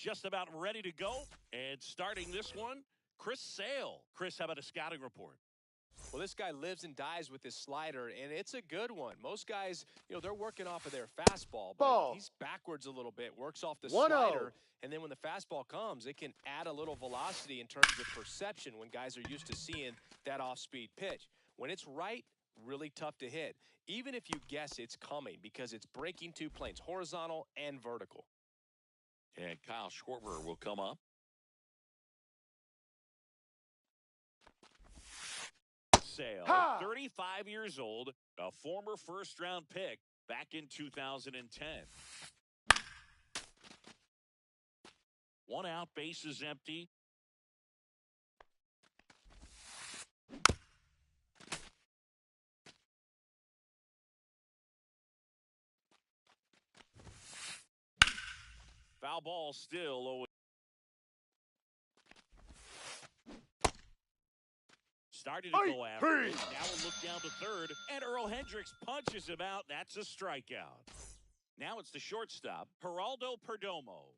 Just about ready to go. And starting this one, Chris Sale. Chris, how about a scouting report? Well, this guy lives and dies with his slider, and it's a good one. Most guys, they're working off of their fastball, but he's backwards a little bit, works off the slider, and then when the fastball comes, it can add a little velocity in terms of perception when guys are used to seeing that off-speed pitch. When it's right, really tough to hit, even if you guess it's coming because it's breaking two planes, horizontal and vertical. And Kyle Schwarber will come up. Sale, 35 years old, a former first-round pick back in 2010. One out, bases empty. Foul ball still 0. Started to go after it. Now we'll look down to third, and Earl Hendricks punches him out. That's a strikeout. Now it's the shortstop, Geraldo Perdomo.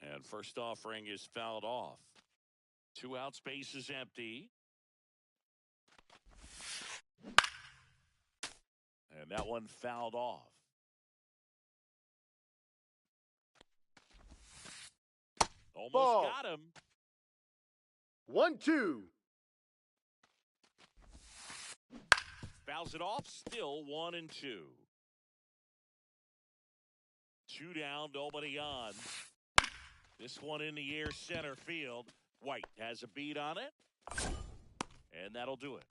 And first offering is fouled off. 2 outs, base is empty. And that one fouled off. Almost got him. 1-2. Fouls it off, still 1-2. 2 down, nobody on. This one in the air, center field. White has a beat on it. And that'll do it.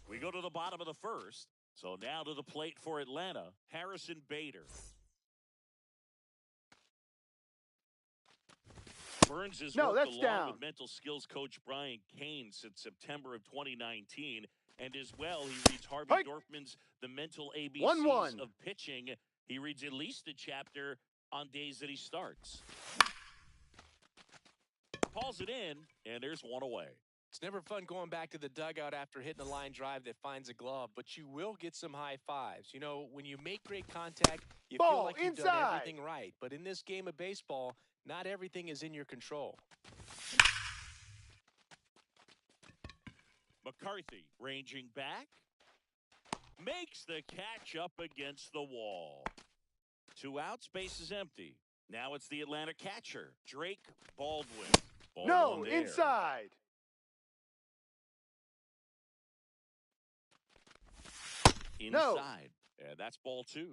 We go to the bottom of the first. So now to the plate for Atlanta, Harrison Bader. Burns has worked along with mental skills coach Brian Kane since September of 2019. And as well, he reads Harvey Dorfman's The Mental ABCs of Pitching. He reads at least a chapter on days that he starts. Calls it in, and there's one away. It's never fun going back to the dugout after hitting a line drive that finds a glove, but you will get some high fives. When you make great contact, you feel like you've done everything right. But in this game of baseball, not everything is in your control. McCarthy ranging back. Makes the catch up against the wall. 2 outs, base is empty. Now it's the Atlanta catcher, Drake Baldwin. No, inside. Inside. And that's ball 2.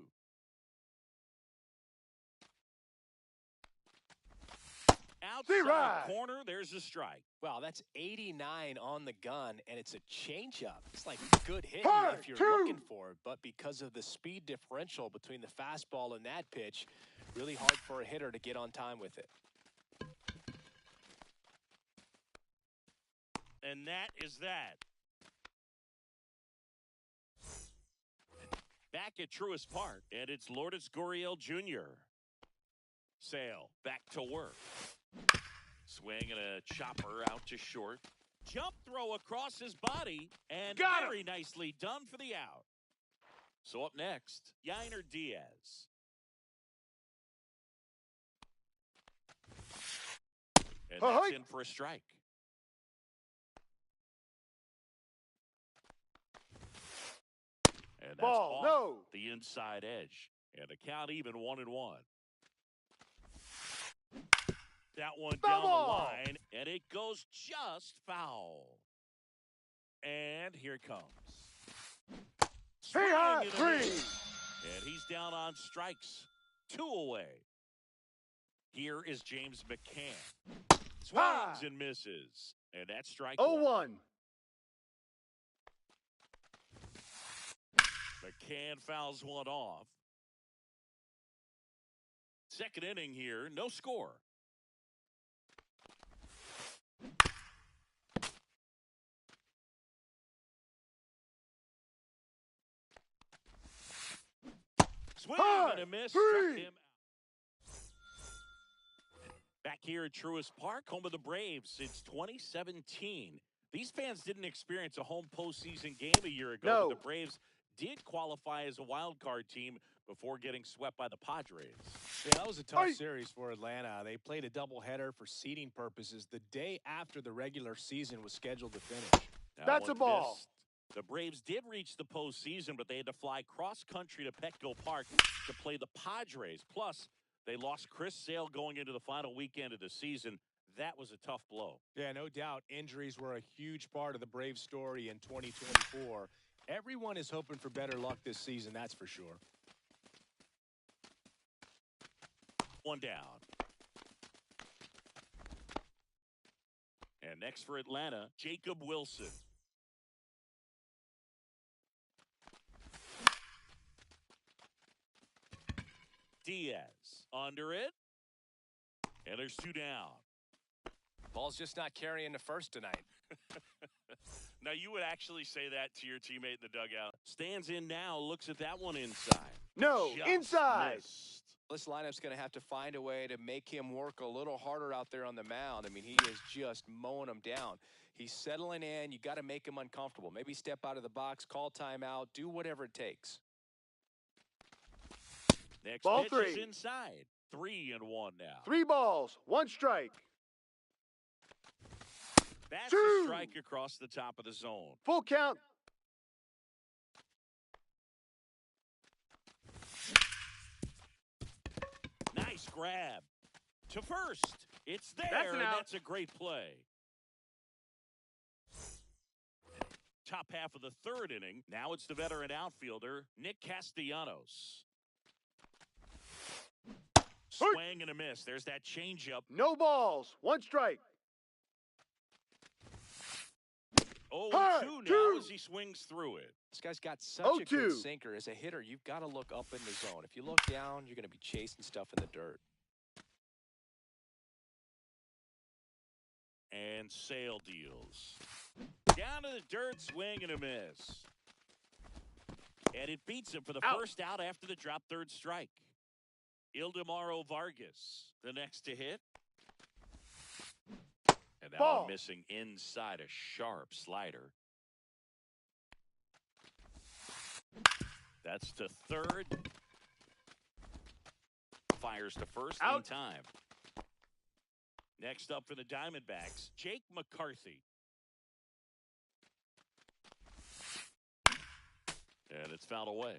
Outside corner, there's a strike. Wow, that's 89 on the gun, and it's a changeup. It's like good hitting if you're looking for it, but because of the speed differential between the fastball and that pitch, really hard for a hitter to get on time with it. And that is that. Back at Truist Park, and it's Lourdes Gurriel Jr. Sale back to work. Swing and a chopper out to short. Jump throw across his body, and very nicely done for the out. So up next, Yainer Diaz. And that's in for a strike. And that's off the inside edge. And the count even 1-1. That one down the line, and it goes just foul. And here it comes. And he's down on strikes. 2 away. Here is James McCann. Swings and misses. And that's strike 0-1. McCann fouls one off. Second inning here, no score. Swing and a miss. Struck him out. Back here at Truist Park, home of the Braves since 2017. These fans didn't experience a home postseason game a year ago, but the Braves did qualify as a wild card team before getting swept by the Padres. Yeah, that was a tough series for Atlanta. They played a doubleheader for seeding purposes the day after the regular season was scheduled to finish. That's a ball. The Braves did reach the postseason, but they had to fly cross-country to Petco Park to play the Padres. Plus, they lost Chris Sale going into the final weekend of the season. That was a tough blow. Yeah, no doubt. Injuries were a huge part of the Braves story in 2024. Everyone is hoping for better luck this season, that's for sure. One down. And next for Atlanta, Jacob Wilson. Diaz under it. And there's 2 down. Ball's just not carrying the first tonight. Now, you would actually say that to your teammate in the dugout. Stands in now, looks at that one inside. No, just inside. Missed. This lineup's going to have to find a way to make him work a little harder out there on the mound. I mean, he is just mowing them down. He's settling in. You got to make him uncomfortable. Maybe step out of the box, call timeout, do whatever it takes. Next ball pitch 3 is inside. 3-1 now. 3 balls, 1 strike. That's 2. a strike across the top of the zone. Full count. Nice grab to first. It's there, and that's a great play. Top half of the 3rd inning. Now it's the veteran outfielder, Nick Castellanos. Swing and a miss. There's that changeup. No balls, 1 strike. 0-2 now as he swings through it. This guy's got such a good sinker. As a hitter, you've got to look up in the zone. If you look down, you're going to be chasing stuff in the dirt. And Sale deals. Down to the dirt, swing and a miss. And it beats him for the first out after the drop 3rd strike. Ildemaro Vargas, the next to hit. And that one missing inside a sharp slider. That's to 3rd. Fires to first in time. Next up for the Diamondbacks, Jake McCarthy. And it's fouled away.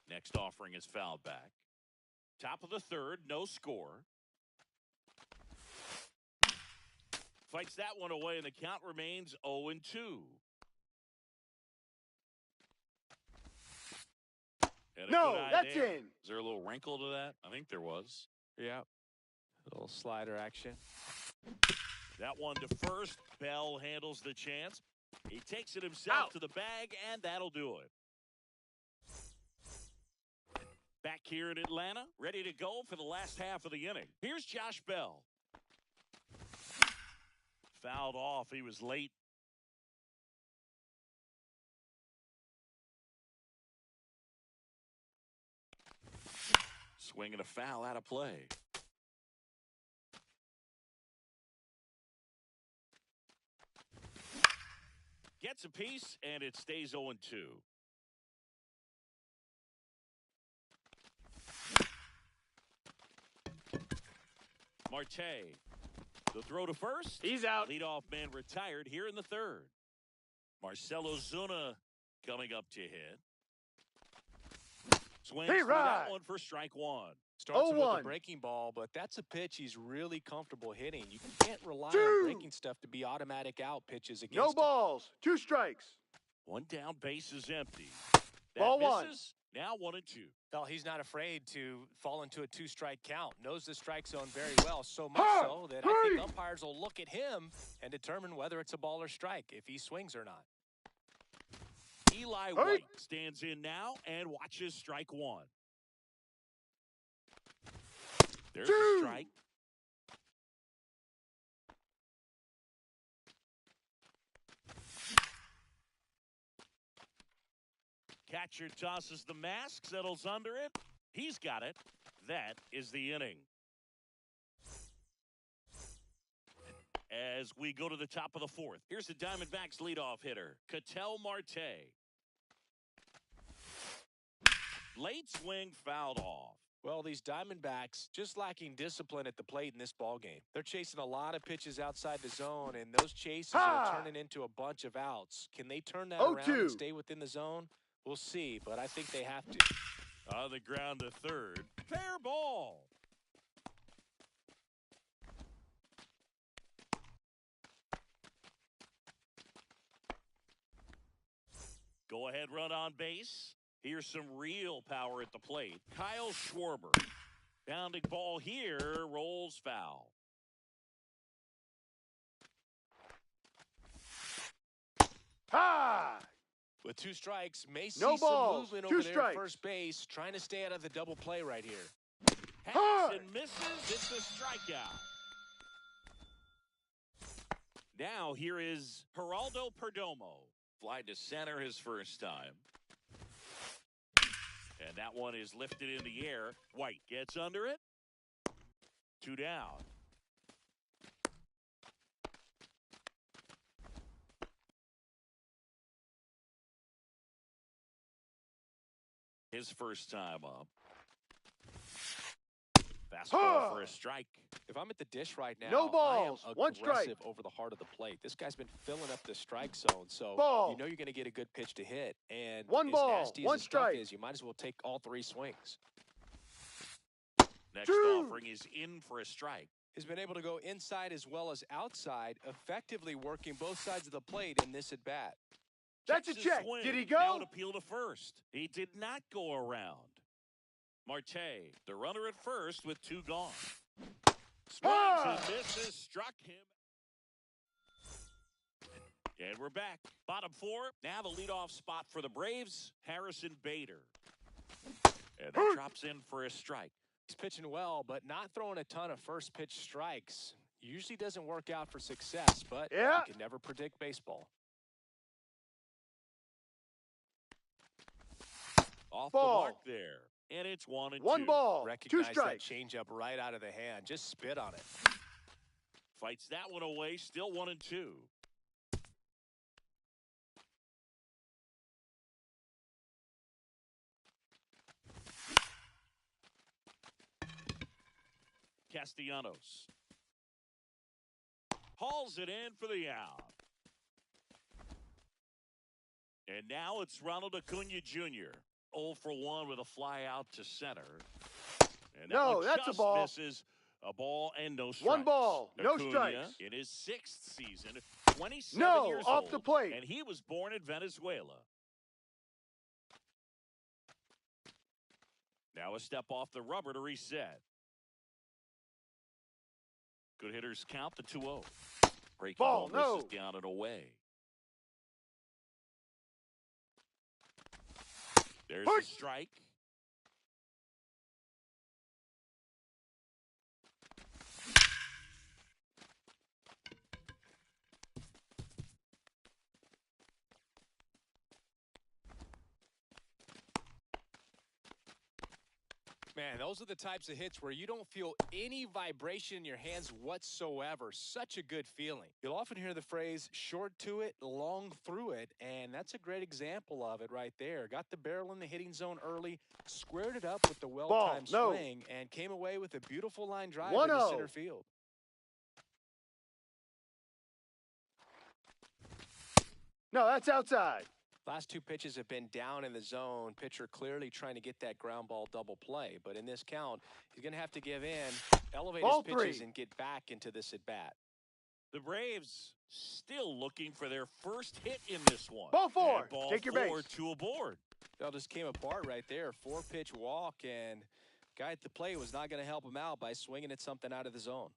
Next offering is fouled back. Top of the 3rd, no score. Fights that one away, and the count remains 0-2. No, that's in. Is there a little wrinkle to that? I think there was. Yeah. A little slider action. That one to first. Bell handles the chance. He takes it himself to the bag, and that'll do it. Back here in Atlanta, ready to go for the last half of the inning. Here's Josh Bell. Fouled off. He was late. Swing and a foul out of play. Gets a piece, and it stays 0-2. Marte. The throw to first. He's out. Leadoff man retired here in the third. Marcell Ozuna coming up to hit. Swings through that one for strike one. Starts with a breaking ball, but that's a pitch he's really comfortable hitting. You can't rely on breaking stuff to be automatic out pitches against No balls. 2 strikes. One down, base is empty. Ball one. Now 1-2. Well, he's not afraid to fall into a 2-strike count. Knows the strike zone very well, so much so that I think umpires will look at him and determine whether it's a ball or strike, if he swings or not. Eli White stands in now and watches strike one. There's a strike. Catcher tosses the mask, settles under it. He's got it. That is the inning. As we go to the top of the fourth, here's the Diamondbacks leadoff hitter, Ketel Marte. Late swing fouled off. Well, these Diamondbacks just lacking discipline at the plate in this ballgame. They're chasing a lot of pitches outside the zone, and those chases are turning into a bunch of outs. Can they turn that around and stay within the zone? We'll see, but I think they have to. On the ground to third. Fair ball. Go ahead run on base. Here's some real power at the plate. Kyle Schwarber. Bounding ball here. Rolls foul. With 2 strikes, may see No some balls. movement 2 over there at strikes. first base, trying to stay out of the double play right here. Hits and misses. It's a strikeout. Now here is Geraldo Perdomo. Fly to center his first time. And that one is lifted in the air. White gets under it. 2 down. His first time up. Fastball for a strike. If I'm at the dish right now, no balls. I am 1 strike. aggressive over the heart of the plate. This guy's been filling up the strike zone, so you know you're going to get a good pitch to hit. And 1 ball. Nasty 1 as the stuff strike. is, you might as well take all 3 swings. Next offering is in for a strike. He's been able to go inside as well as outside, effectively working both sides of the plate in this at-bat. That's a check. Did he go? Now to appeal to first. He did not go around. Marte, the runner at first with 2 gone. Swings and misses, struck him. And we're back. Bottom 4. Now the leadoff spot for the Braves, Harrison Bader. And that drops in for a strike. He's pitching well, but not throwing a ton of first pitch strikes. Usually doesn't work out for success, but you can never predict baseball. Off the mark there. And it's 1-2. 1 ball. Recognize 2 strikes. that changeup right out of the hand. Just spit on it. Fights that one away. Still 1-2. Castellanos. Hauls it in for the out. And now it's Ronald Acuna Jr. 0 for 1 with a fly out to center. And that that's a ball. Misses a ball and no strikes. 1 ball. No Acuna strikes. in his 6th season, 27 years off old, the plate. and he was born in Venezuela. Now a step off the rubber to reset. Good hitters count the 2-0. Breaking ball misses down and away. There's the strike. Man, those are the types of hits where you don't feel any vibration in your hands whatsoever. Such a good feeling. You'll often hear the phrase, short to it, long through it, and that's a great example of it right there. Got the barrel in the hitting zone early, squared it up with the well-timed swing, and came away with a beautiful line drive into center field. No, that's outside. Last two pitches have been down in the zone. Pitcher clearly trying to get that ground ball double play. But in this count, he's going to have to give in, elevate his pitches, and get back into this at-bat. The Braves still looking for their first hit in this one. Ball four. And ball Take your four base. to aboard. That just came apart right there. 4-pitch walk, and guy at the plate was not going to help him out by swinging at something out of the zone.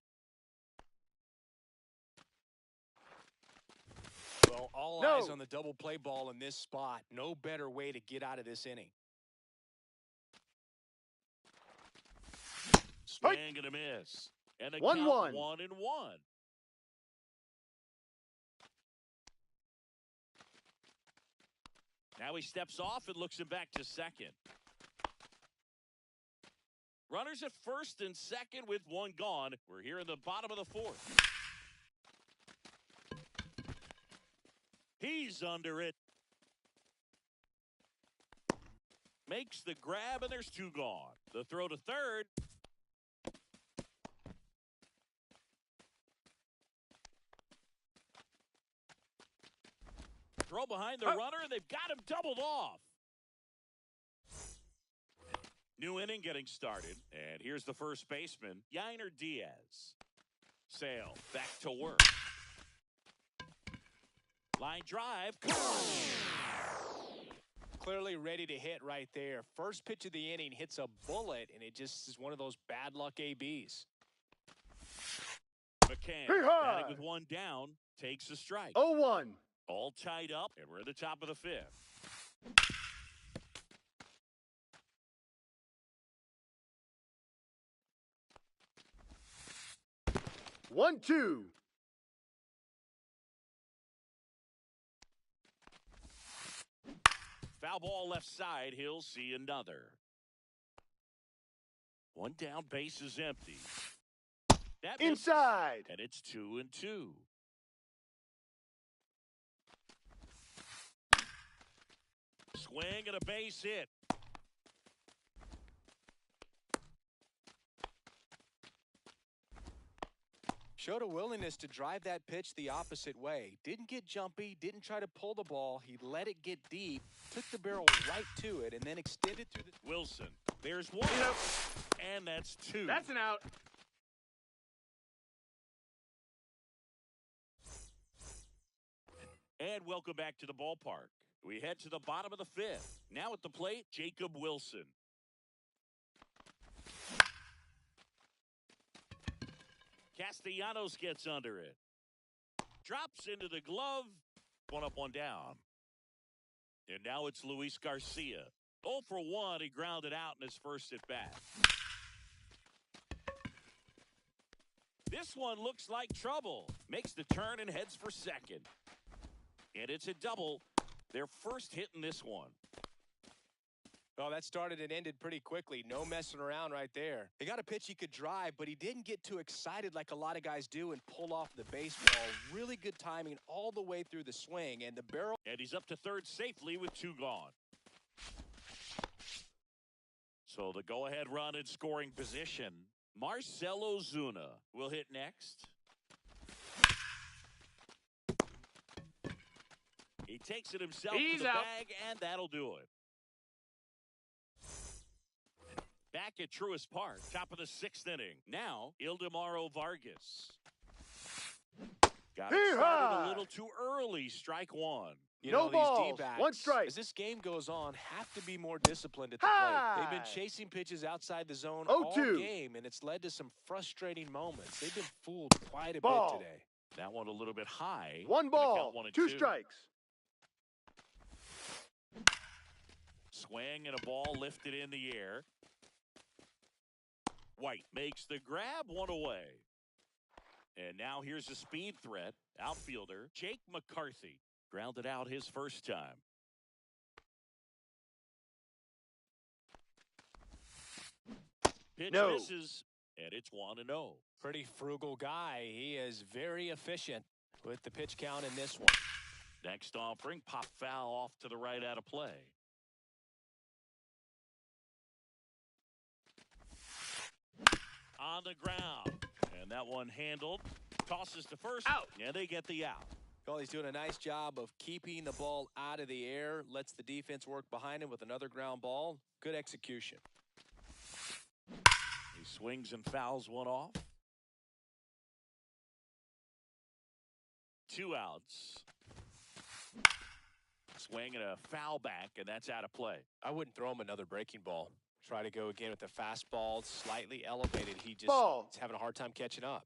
Well, all eyes on the double play ball in this spot. No better way to get out of this inning. Swing and a miss. And a 1-1. 1-1. Now he steps off and looks him back to second. Runners at first and second with one gone. We're here in the bottom of the fourth. He's under it. Makes the grab, and there's two gone. The throw to third. Throw behind the runner, and they've got him doubled off. New inning getting started, and here's the first baseman, Yainer Diaz. Sale back to work. Line drive. Clearly ready to hit right there. First pitch of the inning hits a bullet, and it just is one of those bad luck ABs. McCann, batting with one down, takes a strike. 0-1. All tied up, and we're at the top of the fifth. One, two. Foul ball left side. He'll see another. One down, base is empty. That inside. And it's 2-2. Swing and a base hit. Showed a willingness to drive that pitch the opposite way. Didn't get jumpy, didn't try to pull the ball. He let it get deep, took the barrel right to it, and then extended through the... Wilson, there's one, and that's two. That's an out. And welcome back to the ballpark. We head to the bottom of the fifth. Now at the plate, Jacob Wilson. Castellanos gets under it. Drops into the glove. One up, one down. And now it's Luis Garcia. 0 for 1. He grounded out in his first at bat. This one looks like trouble. Makes the turn and heads for second. And it's a double. Their first hit in this one. Well, that started and ended pretty quickly. No messing around right there. He got a pitch he could drive, but he didn't get too excited like a lot of guys do and pull off the baseball. Really good timing all the way through the swing, and the barrel. And he's up to third safely with two gone. So the go-ahead run in scoring position. Marcell Ozuna will hit next. He takes it himself to the bag, and that'll do it. Back at Truist Park, top of the sixth inning. Now, Ildemaro Vargas. Got it started a little too early, strike one. You no know, balls, these D-backs, one strike. As this game goes on, have to be more disciplined at the plate. They've been chasing pitches outside the zone all game, and it's led to some frustrating moments. They've been fooled quite a bit today. That one a little bit high. One ball, two strikes. Swing and a ball lifted in the air. White makes the grab, one away. And now here's a speed threat. Outfielder Jake McCarthy grounded out his first time. Pitch misses, and it's 1-0. Pretty frugal guy. He is very efficient with the pitch count in this one. Next offering, pop foul off to the right out of play. On the ground, and that one handled. Tosses to first, out. And they get the out. Well, he's doing a nice job of keeping the ball out of the air, lets the defense work behind him with another ground ball. Good execution. He swings and fouls one off. 2 outs. Swing and a foul back, and that's out of play. I wouldn't throw him another breaking ball. Try to go again with the fastball, slightly elevated. He just is having a hard time catching up.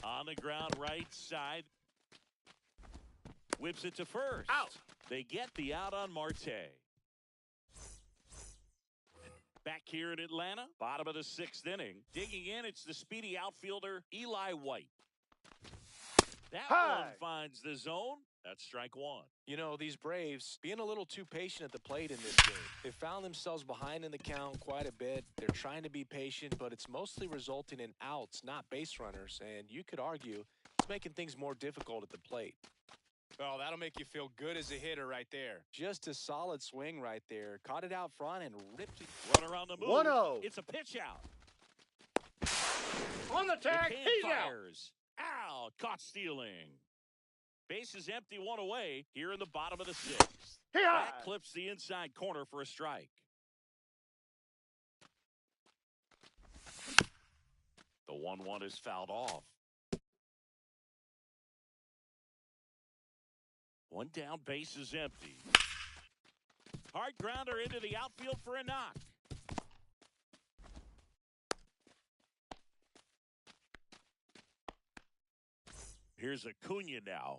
On the ground, right side. Whips it to first. Out. They get the out on Marte. Back here in Atlanta, bottom of the 6th inning. Digging in, it's the speedy outfielder, Eli White. That one finds the zone. That's strike 1. You know, these Braves being a little too patient at the plate in this game. They found themselves behind in the count quite a bit. They're trying to be patient, but it's mostly resulting in outs, not base runners. And you could argue it's making things more difficult at the plate. Oh, that'll make you feel good as a hitter right there. Just a solid swing right there. Caught it out front and ripped it. Run around the move. 1-0. It's a pitch out. On the tag, he's fires. Out. Caught stealing. Base is empty, 1 away here in the bottom of the 6th. That clips the inside corner for a strike. The 1-1 is fouled off. 1 down, base is empty. Hard grounder into the outfield for a knock. Here's Acuna now.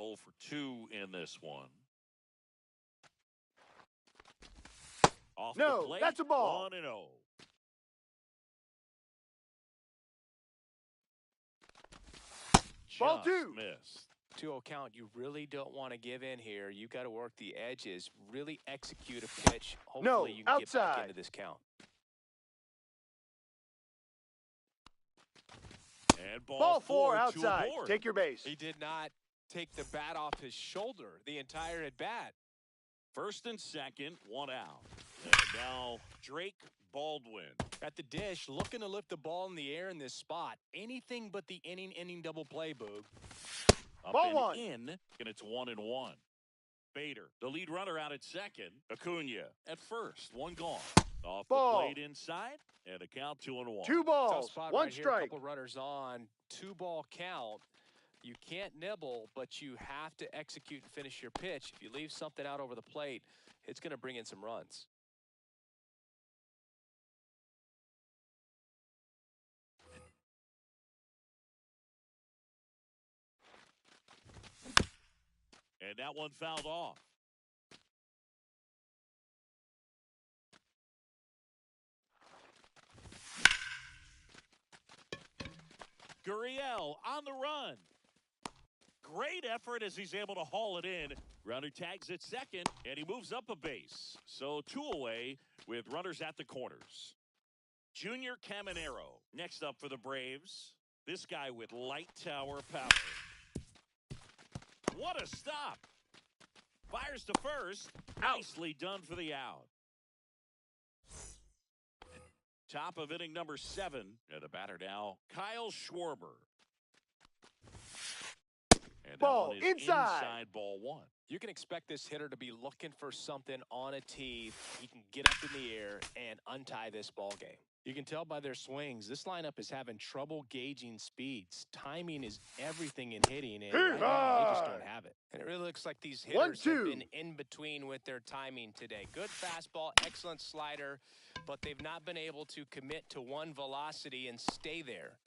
0 for 2 in this one. Off the plate, that's a ball. 1-0. Ball 2. Missed. 2-0 count. You really don't want to give in here. You got to work the edges. Really execute a pitch. Hopefully you can get back into this count. And ball 4 outside. Take your base. He did not take the bat off his shoulder the entire at bat. 1st and 2nd, 1 out. And now Drake Baldwin at the dish, looking to lift the ball in the air in this spot. Anything but the inning double play, Boog. Ball 1 in, and it's 1-1. Bader, the lead runner, out at 2nd. Acuna at 1st, 1 gone. Off the plate inside, and a count 2-1. 2 balls, 1 right strike. Here, couple runners on, 2-ball count. You can't nibble, but you have to execute and finish your pitch. If you leave something out over the plate, it's going to bring in some runs. And that one fouled off. Gurriel on the run. Great effort as he's able to haul it in. Runner tags at 2nd, and he moves up a base. So 2 away with runners at the corners. Junior Caminero next up for the Braves. This guy with light tower power. What a stop. Fires to first. Nicely done for the out. Top of inning number 7. And the batter now, Kyle Schwarber. And ball inside ball 1. You can expect this hitter to be looking for something on a tee. He can get up in the air and untie this ball game. You can tell by their swings, this lineup is having trouble gauging speeds. Timing is everything in hitting, and right now, they just don't have it. And it really looks like these hitters have been in between with their timing today. Good fastball, excellent slider, but they've not been able to commit to one velocity and stay there.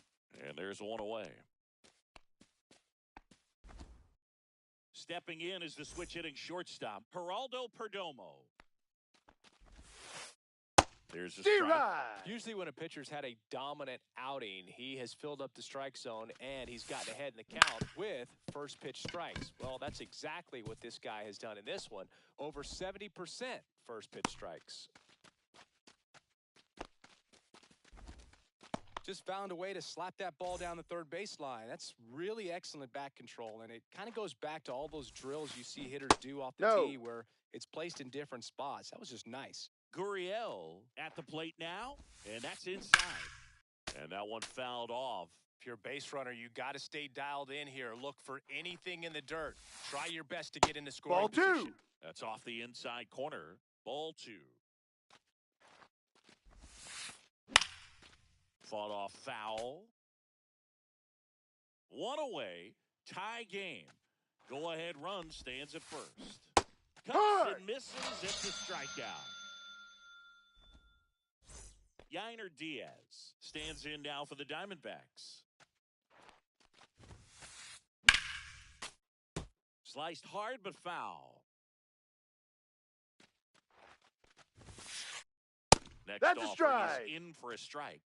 And there's 1 away. Stepping in is the switch hitting shortstop, Geraldo Perdomo. There's a strike. Usually when a pitcher's had a dominant outing, he has filled up the strike zone and he's gotten ahead in the count with first pitch strikes. Well, that's exactly what this guy has done in this one. Over 70% first pitch strikes. Just found a way to slap that ball down the third baseline. That's really excellent bat control, and it kind of goes back to all those drills you see hitters do off the tee where it's placed in different spots. That was just nice. Gurriel at the plate now, and that's inside. And that one fouled off. If you're a base runner, you got to stay dialed in here. Look for anything in the dirt. Try your best to get into scoring position. Ball 2. That's off the inside corner. Ball 2. Fought off foul. One away. Tie game. Go-ahead run stands at first. Cuts and misses. It's a strikeout. Yainer Diaz stands in now for the Diamondbacks. Sliced hard but foul. Next That's a strike. Is in for a strike.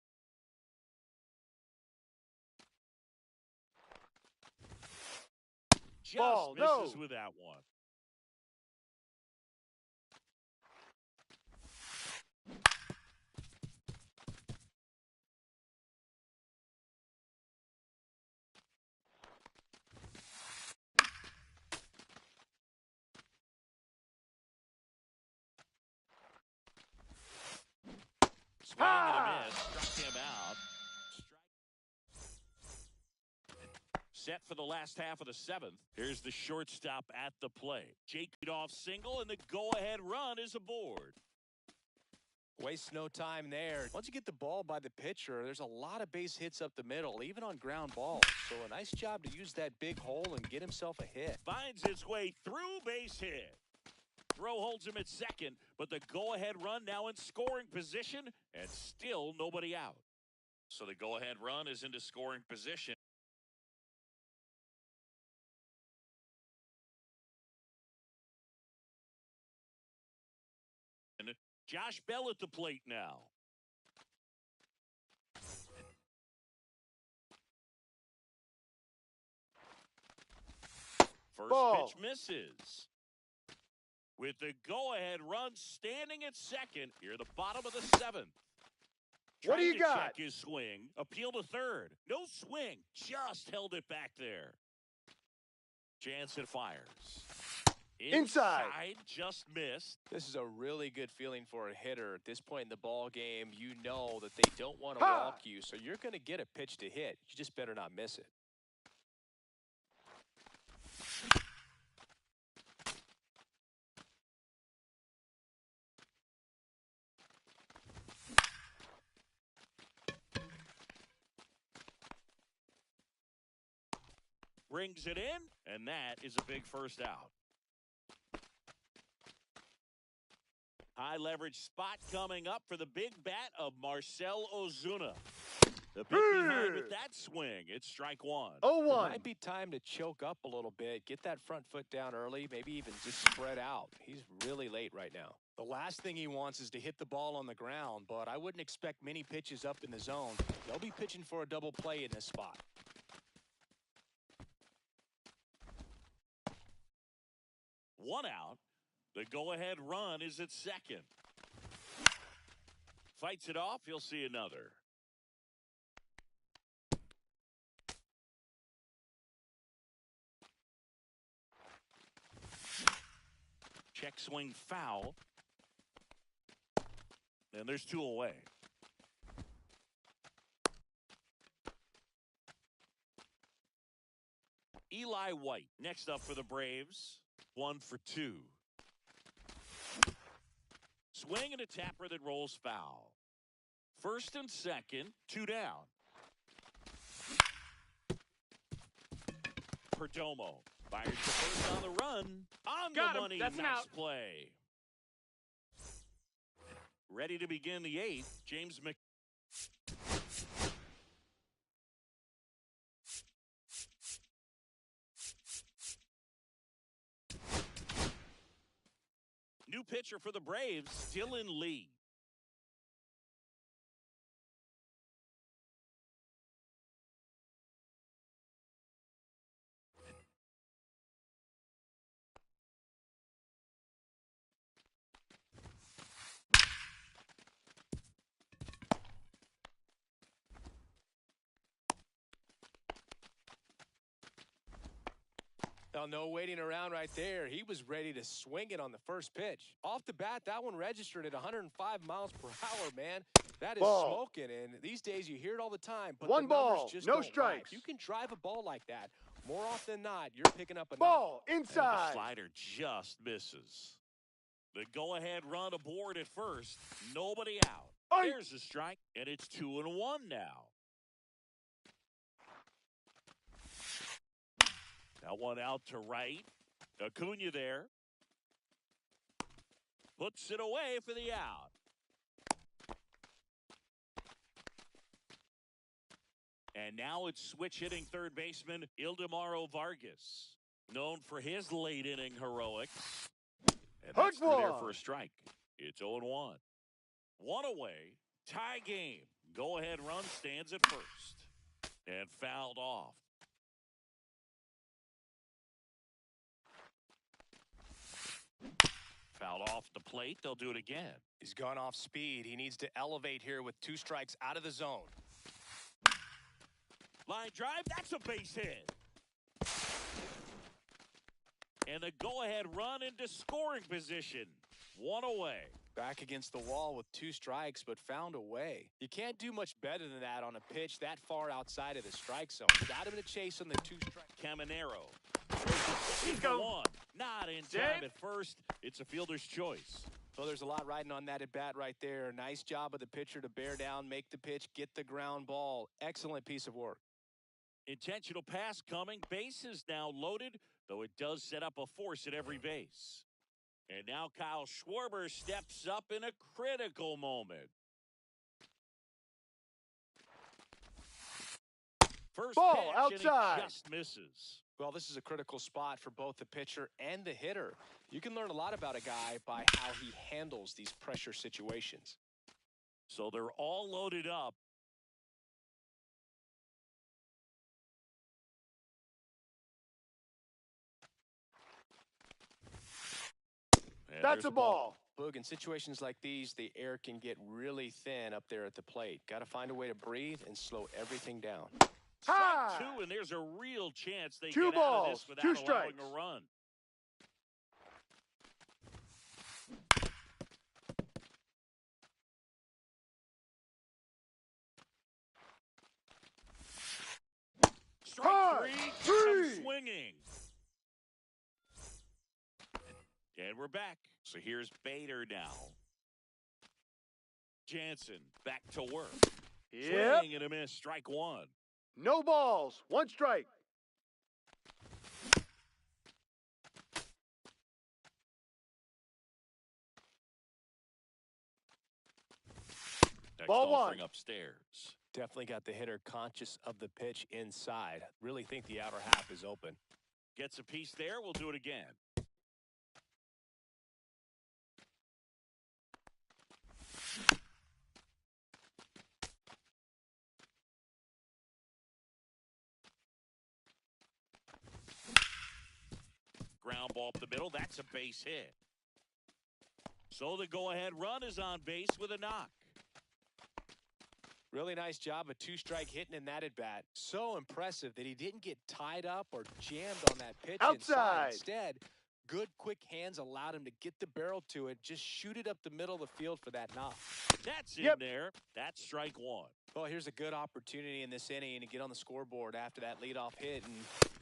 Just misses with that one. Swing and a miss. Struck him out. Set for the last half of the 7th. Here's the shortstop at the plate. Jake off single, and the go-ahead run is aboard. Waste no time there. Once you get the ball by the pitcher, there's a lot of base hits up the middle, even on ground balls. So a nice job to use that big hole and get himself a hit. Finds its way through, base hit. Throw holds him at second, but the go-ahead run now in scoring position, and still nobody out. So the go-ahead run is into scoring position. And Josh Bell at the plate now. First pitch misses. With the go-ahead run standing at second, here at the bottom of the 7th. What do you got? Check his swing. Appeal to third. No swing. Just held it back there. Jansen fires. Inside. Just missed. This is a really good feeling for a hitter. At this point in the ball game, you know that they don't want to walk you, so you're going to get a pitch to hit. You just better not miss it. Brings it in, and that is a big first out. High leverage spot coming up for the big bat of Marcell Ozuna. The pitch behind with that swing. It's strike one. 0-1. It might be time to choke up a little bit. Get that front foot down early. Maybe even just spread out. He's really late right now. The last thing he wants is to hit the ball on the ground, but I wouldn't expect many pitches up in the zone. They'll be pitching for a double play in this spot. One out. The go-ahead run is at second. Fights it off. He'll see another. Check swing foul. And there's 2 away. Eli White next up for the Braves. 1 for 2. Swing and a tapper that rolls foul. First and second, 2 down. Perdomo fires the first on the run. On the money, That's nice play. Ready to begin the 8th, James Mc. New pitcher for the Braves, Dylan Lee. Well, no waiting around right there. He was ready to swing it on the first pitch. Off the bat, that one registered at 105 miles per hour, man. That is smoking, and these days you hear it all the time, but the numbers just don't lie. If you can drive a ball like that, more often than not, you're picking up a ball knock. inside. The slider just misses. The go-ahead run aboard at first. Nobody out. There's a strike, and it's 2-1 now. That one out to right. Acuna there. Puts it away for the out. And now it's switch hitting third baseman Ildemaro Vargas, known for his late inning heroics. And that's through there for a strike. It's 0-1. One away. Tie game. Go-ahead run stands at first. And fouled off. Fouled off the plate. They'll do it again. He's gone off speed. He needs to elevate here with 2 strikes out of the zone. Line drive. That's a base hit. And the go-ahead run into scoring position. One away. Back against the wall with 2 strikes, but found a way. You can't do much better than that on a pitch that far outside of the strike zone. Got him to chase on the 2 strike. Caminero. He's got one. Not in time at first. It's a fielder's choice. Well, there's a lot riding on that at bat right there. Nice job of the pitcher to bear down, make the pitch, get the ground ball. Excellent piece of work. Intentional pass coming. Base is now loaded, though it does set up a force at every base. And now Kyle Schwarber steps up in a critical moment. First ball pitch, outside. And he just misses. Well, this is a critical spot for both the pitcher and the hitter. You can learn a lot about a guy by how he handles these pressure situations. So they're all loaded up. And that's a ball. Boog, in situations like these, the air can get really thin up there at the plate. Got to find a way to breathe and slow everything down. Strike 2, and there's a real chance they 2 get balls, out of this without 2 allowing strikes. a run. Strike 3, swinging. And we're back. So here's Bader now. Jansen back to work. Swing and a miss. Strike 1. No balls. 1 strike. Next ball 1. Offering upstairs. Definitely got the hitter conscious of the pitch inside. Really think the outer half is open. Gets a piece there. We'll do it again. Ground ball up the middle. That's a base hit. So the go-ahead run is on base with a knock. Really nice job of 2-strike hitting in that at-bat. So impressive that he didn't get tied up or jammed on that pitch inside. Instead, good quick hands allowed him to get the barrel to it, just shoot it up the middle of the field for that knock. That's in there. That's strike 1. Well, here's a good opportunity in this inning to get on the scoreboard after that leadoff hit, and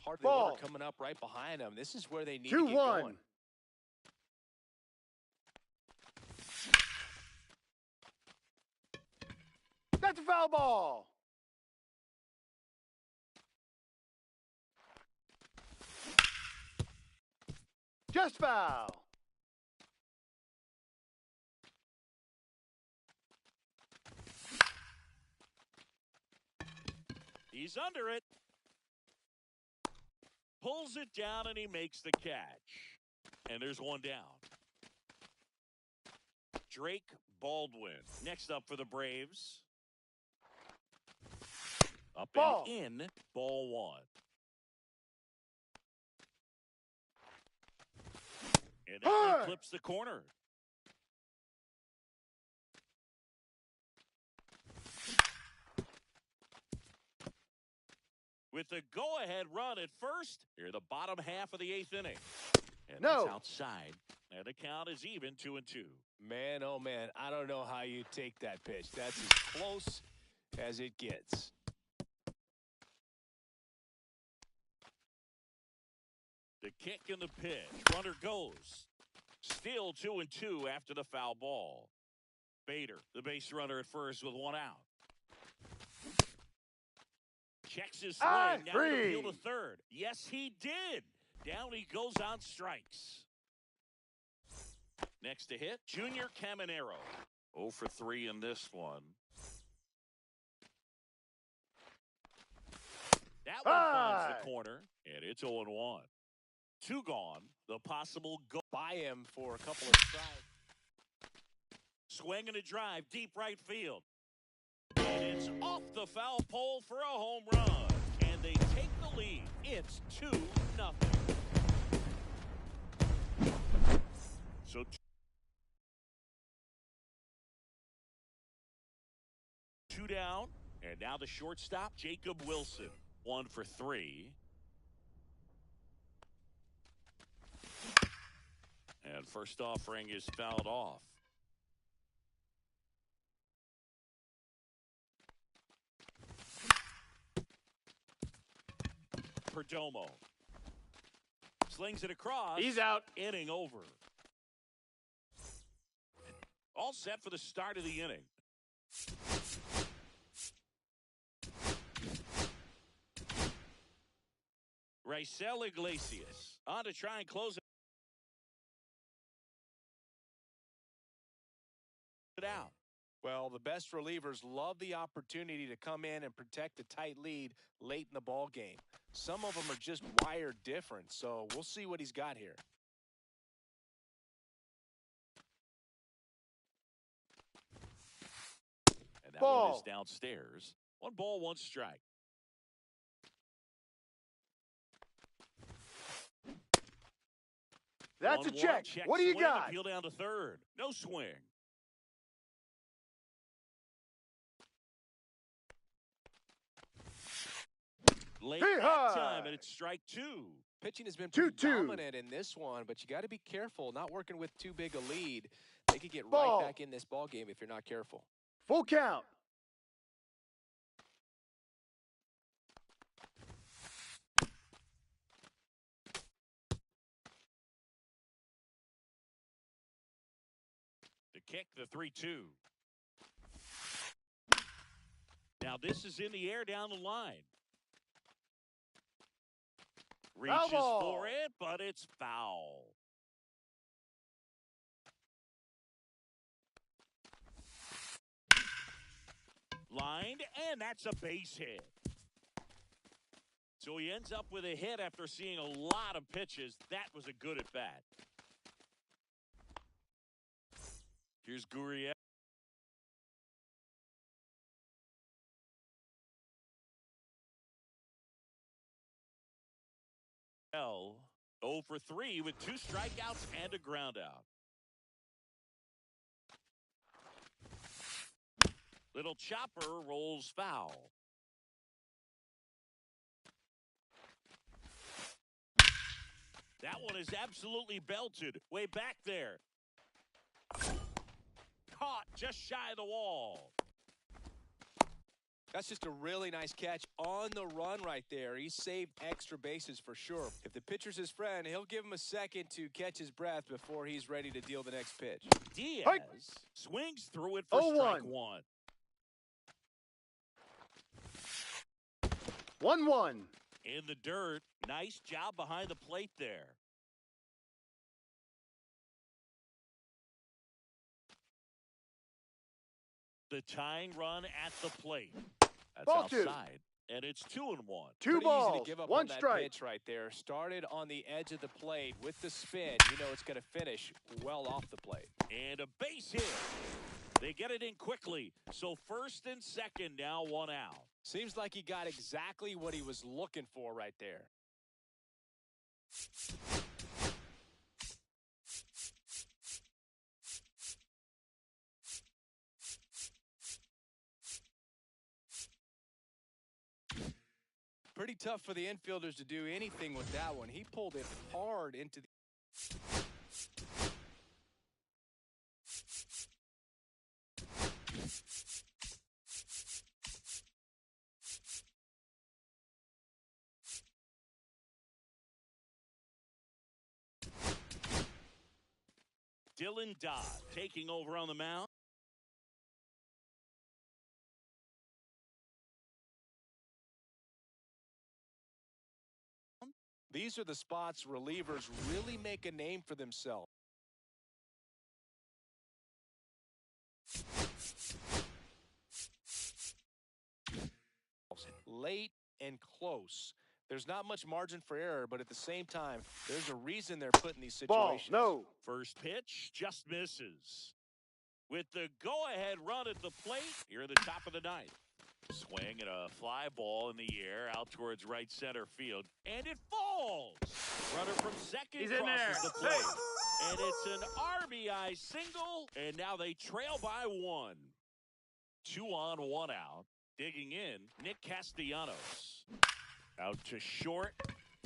hardly water coming up right behind them. This is where they need to get going. That's a foul ball. Just foul. He's under it. Pulls it down and he makes the catch. And there's one down. Drake Baldwin next up for the Braves. Up and in, ball 1. And that clips the corner. with the go-ahead run at first. Here, the bottom half of the 8th inning. And no. That's outside. And the count is even 2-2. Man, oh man, I don't know how you take that pitch. That's as close as it gets. The kick and the pitch. Runner goes. Still 2-2 after the foul ball. Bader, the base runner at first with one out. Checks his swing. Now to appeal to third. Yes, he did. Down he goes on strikes. Next to hit, Junior Caminero. 0 for 3 in this one. That one finds the corner, and it's 0-1. 2 gone. The possible go by him for a couple of strikes. Swing and a drive, deep right field. And it's off the foul pole for a home run. And they take the lead. It's 2-0. So 2 down. And now the shortstop, Jacob Wilson. 1 for 3. And first offering is fouled off. Perdomo slings it across. He's out. Inning over. All set for the start of the inning. Raisel Iglesias on to try and close it out. Well, the best relievers love the opportunity to come in and protect a tight lead late in the ball game. Some of them are just wired different, so we'll see what he's got here. And that one is downstairs. 1 ball, 1 strike. That's a check. What do you got? Appeal down to third. No swing. Late time, and it's strike 2. Pitching has been pretty dominant in this one, but you got to be careful. Not working with too big a lead. They could get right back in this ball game if you're not careful. Full count. The kick, the 3-2. Now this is in the air down the line. Reaches for it, but it's foul. Lined, and that's a base hit. So he ends up with a hit after seeing a lot of pitches. That was a good at bat. Here's Gurriel. L 0 for 3 with 2 strikeouts and a ground out. Little chopper rolls foul. That one is absolutely belted. Way back there. Caught just shy of the wall. That's just a really nice catch on the run right there. He saved extra bases for sure. If the pitcher's his friend, he'll give him a second to catch his breath before he's ready to deal the next pitch. Diaz swings through it for strike 1. 1-1. In the dirt. Nice job behind the plate there. The tying run at the plate. That's outside. And it's 2-1. 2 balls, easy to give up 1 on that strike. Pitch right there. Started on the edge of the plate with the spin. You know it's going to finish well off the plate. And a base hit. They get it in quickly. So first and second, now 1 out. Seems like he got exactly what he was looking for right there. Pretty tough for the infielders to do anything with that one. He pulled it hard into the... Dylan Dodd taking over on the mound. These are the spots relievers really make a name for themselves. Late and close. There's not much margin for error, but at the same time, there's a reason they're put in these situations. Ball, no. First pitch just misses. With the go-ahead run at the plate, here at the top of the ninth. Swing and a fly ball in the air out towards right center field. And it falls. Runner from second crosses the plate. And it's an RBI single. And now they trail by 1. 2 on, 1 out. Digging in, Nick Castellanos. Out to short.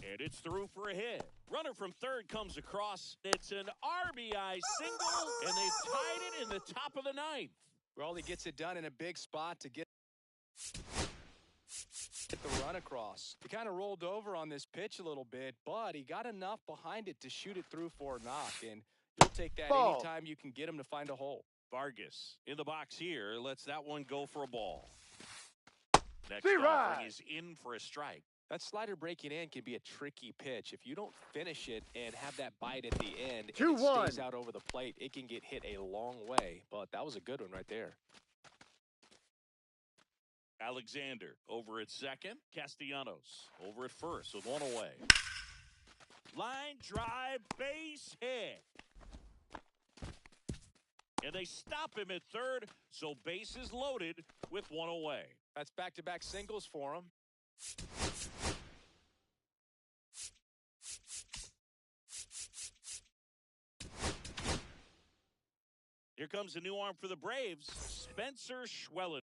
And it's through for a hit. Runner from third comes across. It's an RBI single. And they've tied it in the top of the ninth. Well, he gets it done in a big spot to get the run across. He kind of rolled over on this pitch a little bit, but he got enough behind it to shoot it through for a knock, and you'll take that anytime you can get him to find a hole. Vargas in the box here lets that one go for a ball. Next offering is in for a strike. That slider breaking in can be a tricky pitch. If you don't finish it and have that bite at the end, and it stays out over the plate, it can get hit a long way, but that was a good one right there. Alexander over at second. Castellanos over at first with 1 away. Line drive, base hit. And they stop him at third, so bases loaded with 1 away. That's back-to-back singles for him. Here comes a new arm for the Braves, Spencer Schwellen.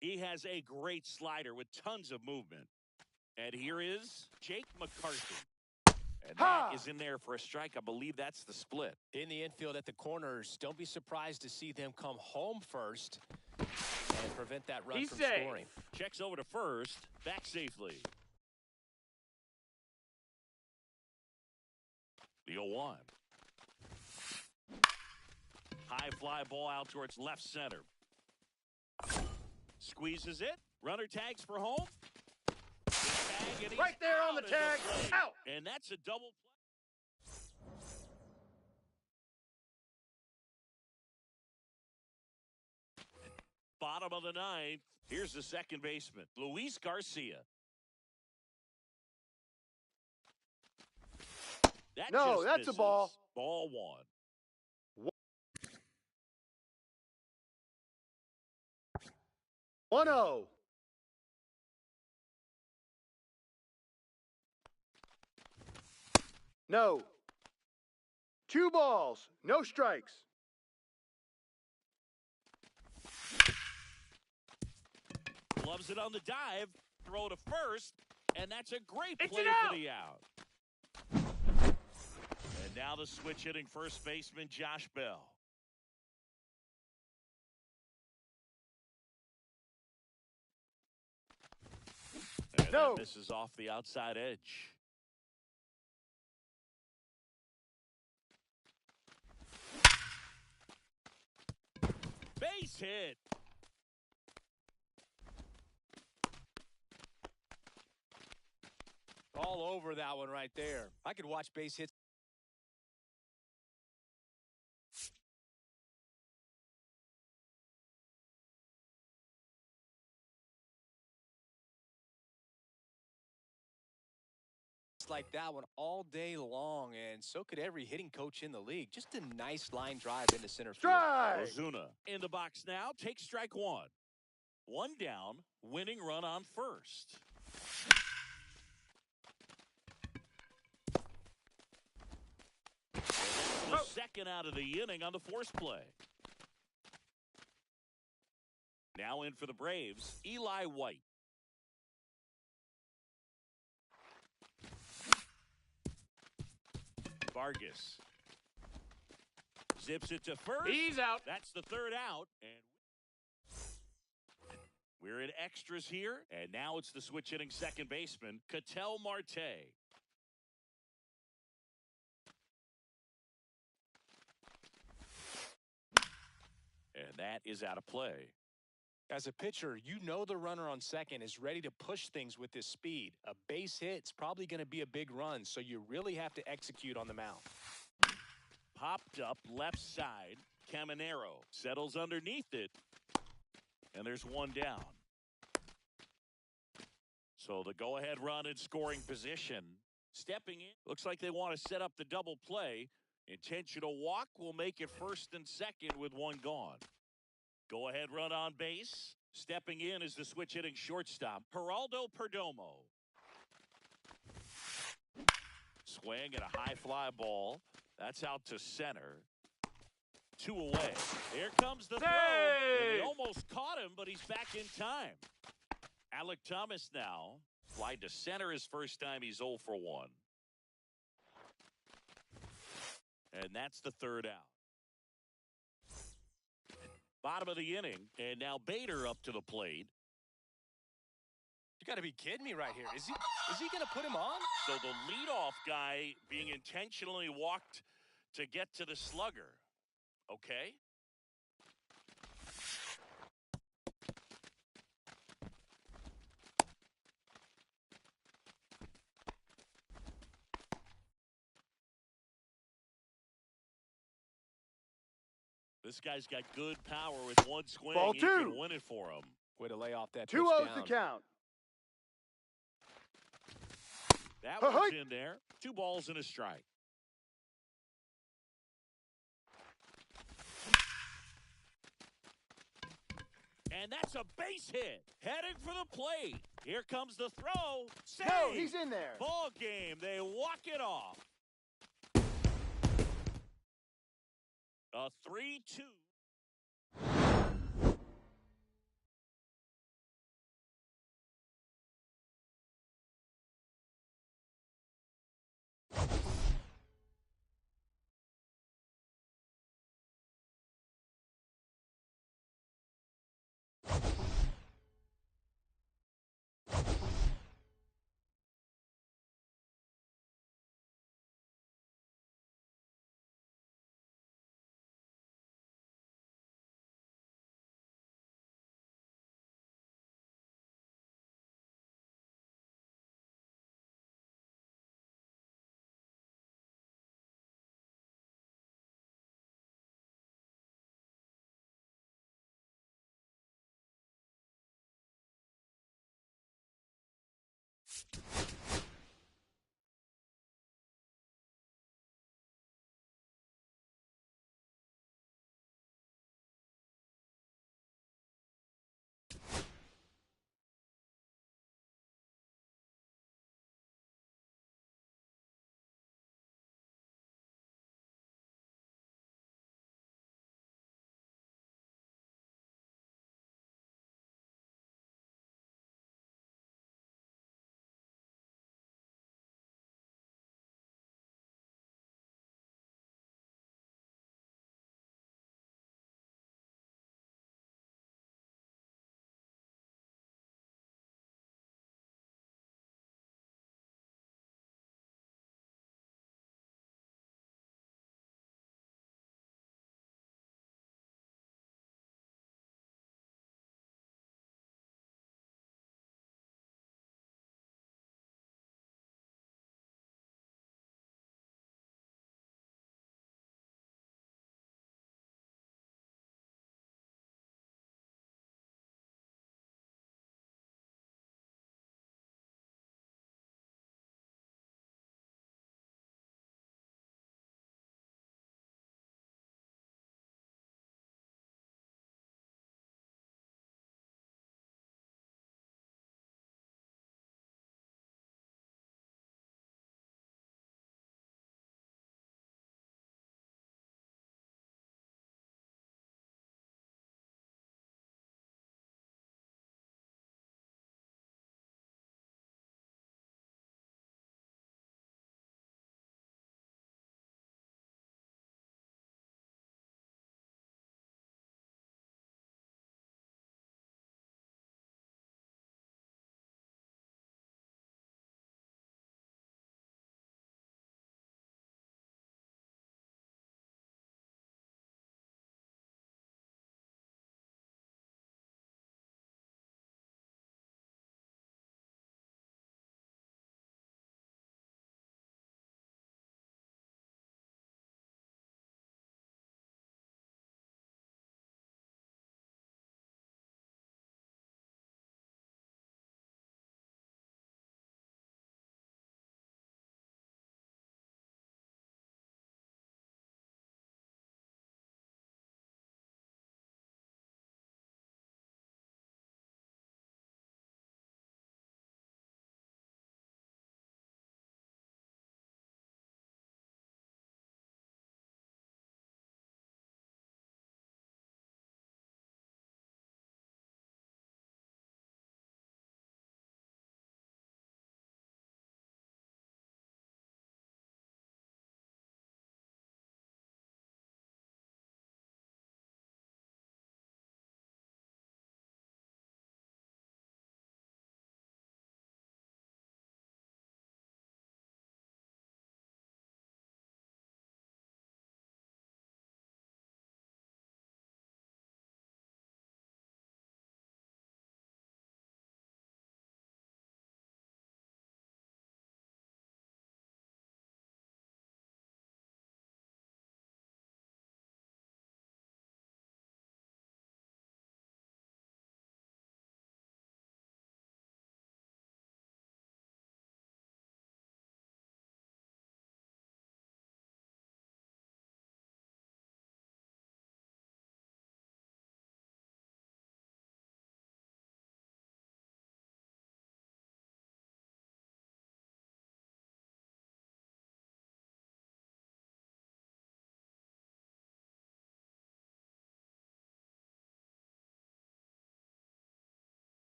He has a great slider with tons of movement. And here is Jake McCarthy. And that is in there for a strike. I believe that's the split. In the infield at the corners, don't be surprised to see them come home first and prevent that run from scoring. Checks over to first, back safely. The 0-1. High fly ball out towards left center. Squeezes it. Runner tags for home. Tag, and right there on the tag. Out. And that's a double play. Bottom of the ninth. Here's the second baseman, Luis Garcia. That's misses. A ball. Ball 1. 1-0. No. 2 balls, no strikes. Loves it on the dive. Throw to first, and that's a great play for the out. And now the switch hitting first baseman, Josh Bell. And that misses off the outside edge. Base hit. All over that one right there. I could watch base hits. Like that one all day long, and so could every hitting coach in the league. Just a nice line drive into center field. Ozuna in the box now. Take strike 1. 1 down, winning run on first. The second out of the inning on the force play. Now in for the Braves, Eli White. Vargas zips it to first. He's out. That's the third out. And we're in extras here. And now it's the switch hitting second baseman, Ketel Marte. And that is out of play. As a pitcher, you know the runner on second is ready to push things with his speed. A base hit's probably going to be a big run, so you really have to execute on the mound. Popped up left side. Caminero settles underneath it. And there's one down. So the go-ahead run in scoring position. Stepping in. Looks like they want to set up the double play. Intentional walk will make it first and second with one gone. Go-ahead run on base. Stepping in is the switch-hitting shortstop, Geraldo Perdomo. Swing and a high fly ball. That's out to center. 2 away. Here comes the throw. And they almost caught him, but he's back in time. Alec Thomas now. Fly to center his first time. He's 0 for 1. And that's the third out. Bottom of the inning. And now Bader up to the plate. You got to be kidding me right here. Is he going to put him on? So the leadoff guy being intentionally walked to get to the slugger. Okay. This guy's got good power with one swing. Ball 2. He can win it for him. Way to lay off that 2-0 the count. That one's in there. 2 balls and a strike. And that's a base hit. Heading for the plate. Here comes the throw. Save. No, he's in there. Ball game. They walk it off. A 3-2.